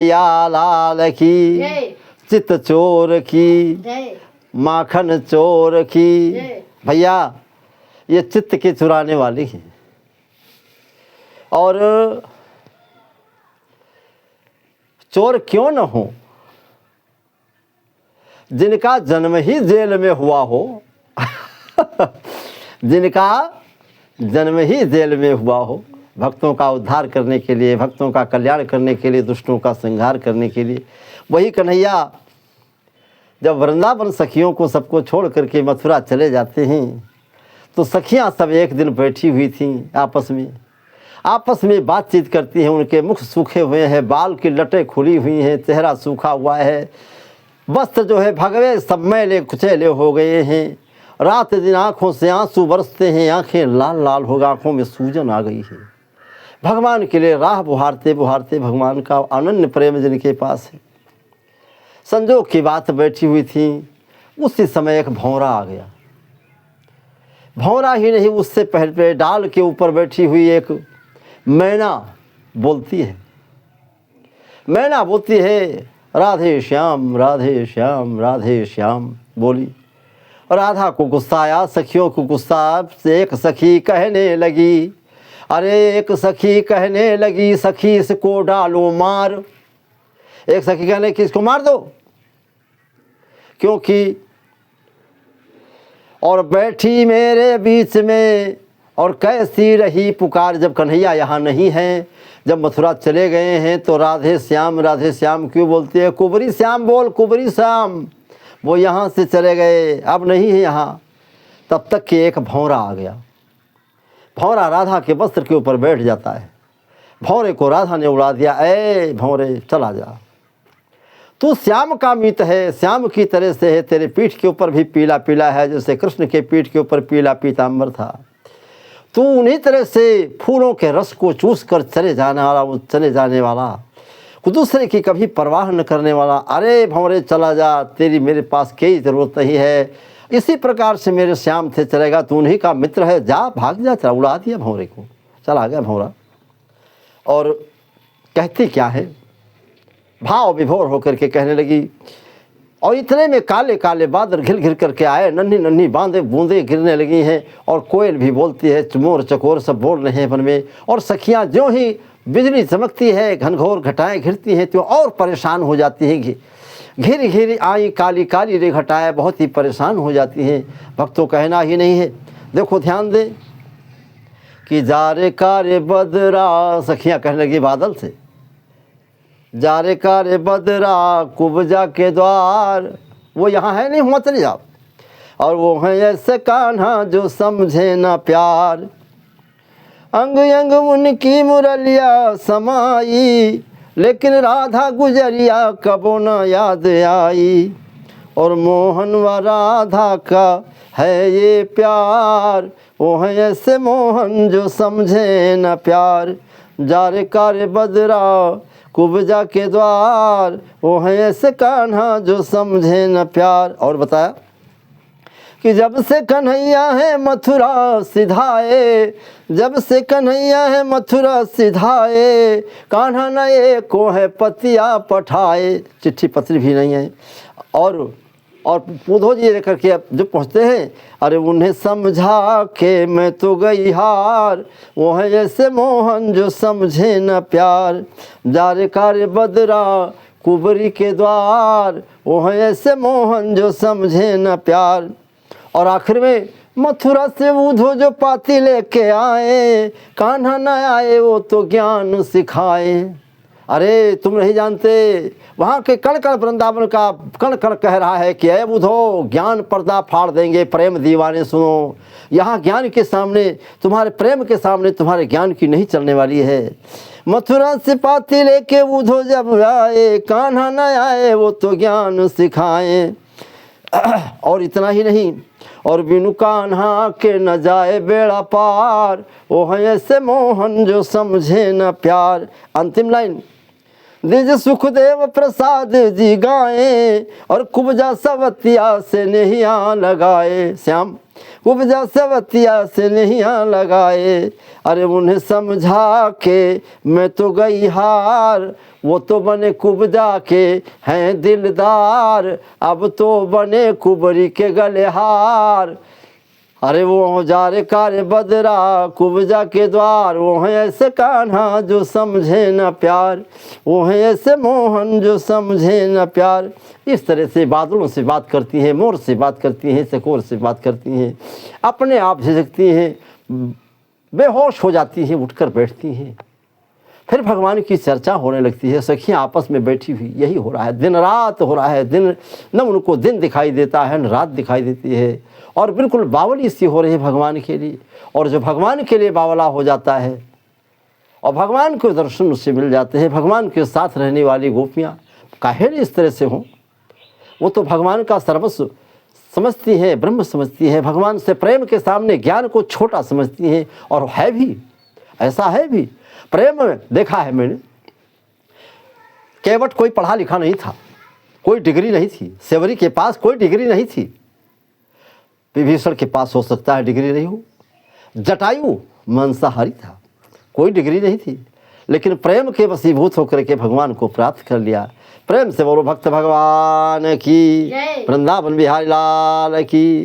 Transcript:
या लाल की, जय चित चोर की, जय माखन चोर की। जय भैया ये चित्त के चुराने वाली है। और चोर क्यों न हो, जिनका जन्म ही जेल में हुआ हो जिनका जन्म ही जेल में हुआ हो, भक्तों का उद्धार करने के लिए, भक्तों का कल्याण करने के लिए, दुष्टों का संहार करने के लिए। वही कन्हैया जब वृंदावन सखियों को सबको छोड़ करके मथुरा चले जाते हैं, तो सखियां सब एक दिन बैठी हुई थीं, आपस में बातचीत करती हैं। उनके मुख सूखे हुए हैं, बाल की लटें खुली हुई हैं, चेहरा सूखा हुआ है, वस्त्र जो है भगवे सब मैले कुचैले हो गए हैं। रात दिन आँखों से आंसू बरसते हैं, आंखें लाल लाल हो गई, आँखों में सूजन आ गई है। भगवान के लिए राह बुहारते बुहारते, भगवान का अनन्य प्रेम जिनके पास है। संजोग की बात बैठी हुई थी, उसी समय एक भौरा आ गया। भौरा ही नहीं, उससे पहले डाल के ऊपर बैठी हुई एक मैना बोलती है। मैना बोलती है, राधे श्याम राधे श्याम राधे श्याम बोली। राधा को गुस्सा आया, सखियों को गुस्सा से एक सखी कहने लगी, अरे एक सखी कहने लगी, सखी इसको डालो मार। एक सखी कहने कि इसको मार दो, क्योंकि और बैठी मेरे बीच में और कैसी रही पुकार। जब कन्हैया यहाँ नहीं है, जब मथुरा चले गए हैं, तो राधे श्याम क्यों बोलते हैं? कुबरी श्याम बोल, कुबरी श्याम। वो यहाँ से चले गए, अब नहीं है यहाँ। तब तक कि एक भौरा आ गया। भौरा राधा के वस्त्र के ऊपर बैठ जाता है। भौरे को राधा ने उड़ा दिया, ए भौरे चला जा, तू श्याम का मीत है, श्याम की तरह से है, तेरे पीठ के ऊपर भी पीला पीला है, जैसे कृष्ण के पीठ के ऊपर पीला पीताम्बर था। तू उन्हीं तरह से फूलों के रस को चूस कर चले जाने वाला, दूसरे की कभी परवाह न करने वाला। अरे भंवरे चला जा, तेरी मेरे पास कोई ज़रूरत नहीं है। इसी प्रकार से मेरे श्याम थे चलेगा, तू उन्हीं का मित्र है, जा भाग जा। चला उड़ा दिया भंवरे को, चला गया भंवरा। और कहती क्या है, भाव विभोर होकर के कहने लगी। और इतने में काले काले बादल घिर घिर करके आए, नन्ही नन्ही बांधे बूंदें गिरने लगी हैं, और कोयल भी बोलती है, चमोर चकोर सब बोल रहे हैं वन में। और सखियाँ ज्यों ही बिजली चमकती है, घनघोर घटाएं घिरती हैं, तो और परेशान हो जाती हैं। घिर घिर आई काली काली रे घटाएं, बहुत ही परेशान हो जाती हैं। भक्तों कहना ही नहीं है। देखो ध्यान दे कि जारे कारे बदरा, सखियाँ कहने लगी बादल से, जारे कारे बदरा कुब्जा के द्वार। वो यहाँ है नहीं, वहाँ चले जाओ। और वो है ऐसे कान्हा जो समझे ना प्यार, अंग अंग उनकी मुरलिया समाई, लेकिन राधा गुजरिया कबो न याद आई। और मोहन व राधा का है ये प्यार, वो है ऐसे मोहन जो समझे न प्यार। जारे कारे बदरा कुब्जा के द्वार, वो है ऐसे कान्हा जो समझे न प्यार। और बताया कि जब से कन्हैया है मथुरा सिधाए, जब से कन्हैया है मथुरा सिधाए, कान्हा नए को है पतिया पठाए। चिट्ठी पत्री भी नहीं है। और पूधो जी लेकर के जो पहुँचते हैं, अरे उन्हें समझा के मैं तो गई हार, वो है ऐसे मोहन जो समझे न प्यार। जारे कारे बदरा कुबरी के द्वार, वो है ऐसे मोहन जो समझे न प्यार। और आखिर में मथुरा से उधो जो पाती लेके आए, कान्हा न आए वो तो ज्ञान सिखाए। अरे तुम नहीं जानते, वहाँ के कण कण वृंदावन का कण कण कह रहा है कि अय बुधो ज्ञान पर्दा फाड़ देंगे, प्रेम दीवाने सुनो। यहाँ ज्ञान के सामने, तुम्हारे प्रेम के सामने तुम्हारे ज्ञान की नहीं चलने वाली है। मथुरा से पाती लेके बुधो जब आए, कान्हा न आए वो तो ज्ञान सिखाए। और इतना ही नहीं, और बिनु कान्हा के न जाए बेड़ा पार, वो है ऐसे मोहन जो समझे न प्यार। अंतिम लाइन, निज सुखदेव प्रसाद जी गाए, और कुब्जा सवतिया से नहिया लगाए। श्याम कुब्जा सवतिया से नहीं लगाए, अरे उन्हें समझा के मैं तो गई हार, वो तो बने कुब्जा के हैं दिलदार, अब तो बने कुबरी के गले हार। अरे वो औजार कार बदरा कुब्जा के द्वार, वो हैं ऐसे कान्हा जो समझे न प्यार, वो हैं ऐसे मोहन जो समझे न प्यार। इस तरह से बादलों से बात करती हैं, मोर से बात करती हैं, चकोर से बात करती हैं, अपने आप झिझकती हैं, बेहोश हो जाती हैं, उठकर बैठती हैं। फिर भगवान की चर्चा होने लगती है, सखियाँ आपस में बैठी हुई। यही हो रहा है, दिन रात हो रहा है। दिन न उनको दिन दिखाई देता है, न रात दिखाई देती है, और बिल्कुल बावली सी हो रही है भगवान के लिए। और जो भगवान के लिए बावला हो जाता है और भगवान के दर्शन उससे मिल जाते हैं, भगवान के साथ रहने वाली गोपियाँ काहे इस तरह से हों। वो तो भगवान का सर्वस्व समझती हैं, ब्रह्म समझती हैं, भगवान से प्रेम के सामने ज्ञान को छोटा समझती हैं। और है भी, ऐसा है भी। प्रेम में देखा है मैंने, केवट कोई पढ़ा लिखा नहीं था, कोई डिग्री नहीं थी। सेवरी के पास कोई डिग्री नहीं थी, विभीषण के पास हो सकता है डिग्री नहीं हो। जटायु मांसाहारी था, कोई डिग्री नहीं थी, लेकिन प्रेम के वशीभूत होकर के भगवान को प्राप्त कर लिया। प्रेम से बोलो भक्त भगवान की, वृंदावन बिहारी लाल की।